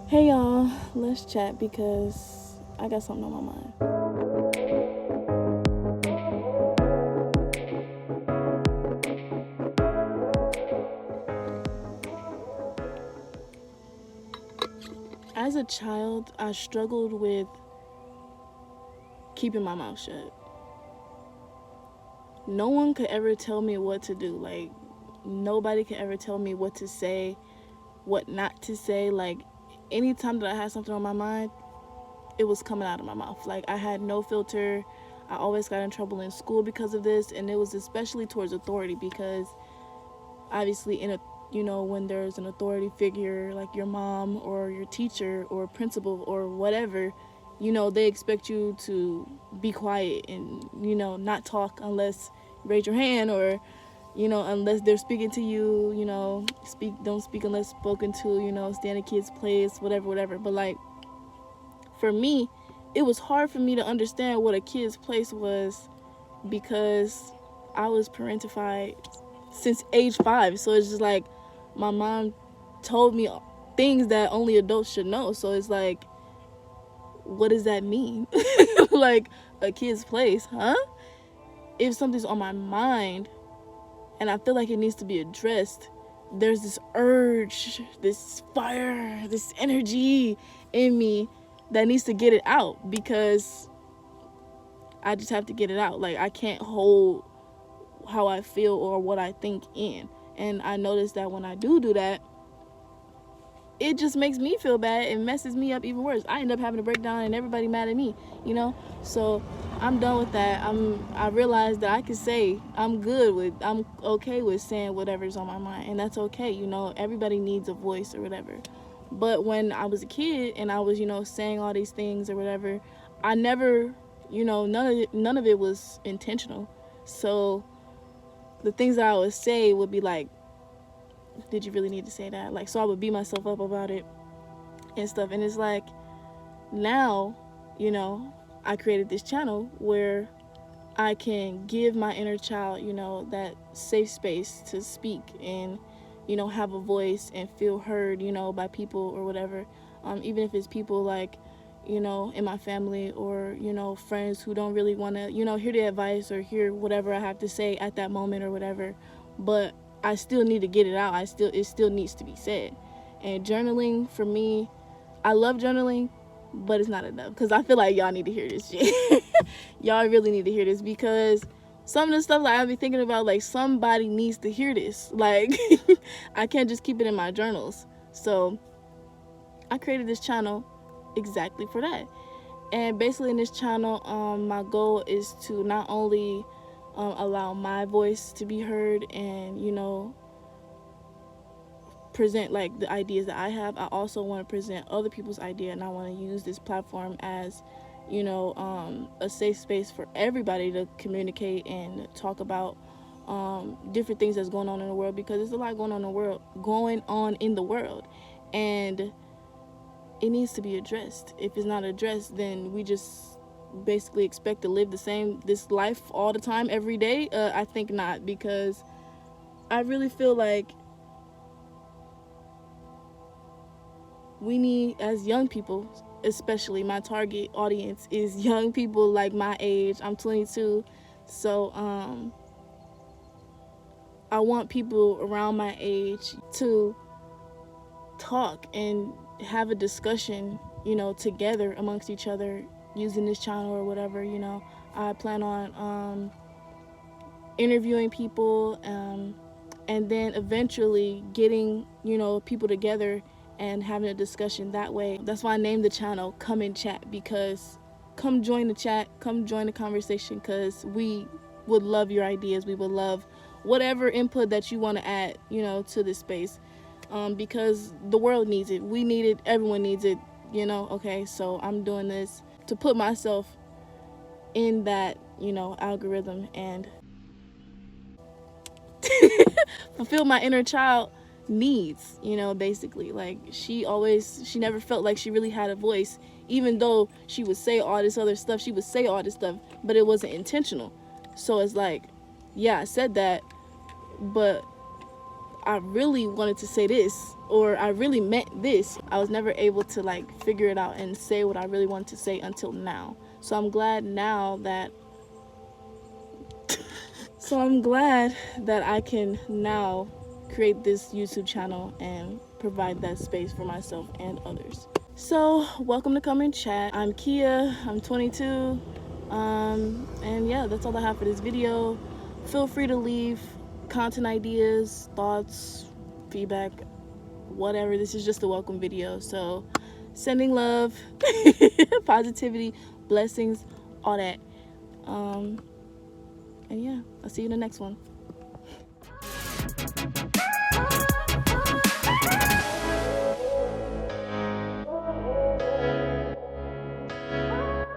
Hey y'all, let's chat because I got something on my mind. As a child, I struggled with keeping my mouth shut. No one could ever tell me what to do. Like, nobody could ever tell me what to say, what not to say. Like, anytime that I had something on my mind, it was coming out of my mouth. Like, I had no filter. I always got in trouble in school because of this, and it was especially towards authority because obviously when there's an authority figure like your mom or your teacher or principal or whatever, they expect you to be quiet and not talk unless you raise your hand, or unless they're speaking to you, don't speak unless spoken to, stay in a kid's place, whatever. But like, for me, it was hard for me to understand what a kid's place was because I was parentified since age 5. So it's just like my mom told me things that only adults should know. So it's like, what does that mean? Like, a kid's place, huh? If something's on my mind and I feel like it needs to be addressed, there's this urge, this fire, this energy in me that needs to get it out because I just have to get it out. Like, I can't hold how I feel or what I think in. And I noticed that when I do that, it just makes me feel bad and messes me up even worse. I end up having a breakdown and everybody mad at me, So I'm done with that. I realized that I can say I'm okay with saying whatever's on my mind, and that's okay. Everybody needs a voice or whatever. But when I was a kid and I was, saying all these things or whatever, I never, none of it was intentional. So the things that I would say would be like, did you really need to say that? Like, so I would beat myself up about it and stuff. And it's like, now, I created this channel where I can give my inner child, that safe space to speak and, have a voice and feel heard, by people or whatever. Even if it's people like, in my family or, friends who don't really want to, hear the advice or hear whatever I have to say at that moment or whatever. But I still need to get it out. It still needs to be said. And journaling, for me, I love journaling, but it's not enough because I feel like y'all need to hear this shit. Y'all really need to hear this because some of the stuff like I be thinking about, like, somebody needs to hear this. Like, I can't just keep it in my journals. So I created this channel exactly for that. And basically in this channel, my goal is to not only allow my voice to be heard and present like the ideas that I have. I also want to present other people's idea, and I want to use this platform as a safe space for everybody to communicate and talk about different things that's going on in the world, because there's a lot going on in the world, and it needs to be addressed. If it's not addressed, then we just basically expect to live this life all the time, every day. I think not, because I really feel like we need, as young people, especially my target audience is young people like my age. I'm 22, so I want people around my age to talk and have a discussion, together amongst each other using this channel or whatever. I plan on interviewing people, and then eventually getting, people together and having a discussion that way. That's why I named the channel Come and Chat, because come join the chat, come join the conversation, because we would love your ideas. We would love whatever input that you want to add, to this space, because the world needs it. We need it. Everyone needs it, okay? So I'm doing this to put myself in that, algorithm and fulfill my inner child needs, basically. Like, she never felt like she really had a voice, even though she would say all this other stuff. She would say all this stuff, but it wasn't intentional. So it's like, yeah, I said that, but I really wanted to say this, or I really meant this. I was never able to like figure it out and say what I really wanted to say until now. So I'm glad now that I can now create this YouTube channel and provide that space for myself and others. So welcome to Come and Chat. I'm Kia, I'm 22, and yeah, that's all I have for this video. Feel free to leave content ideas, thoughts, feedback, whatever. This is just a welcome video, so sending love, positivity, blessings, all that. And yeah, I'll see you in the next one.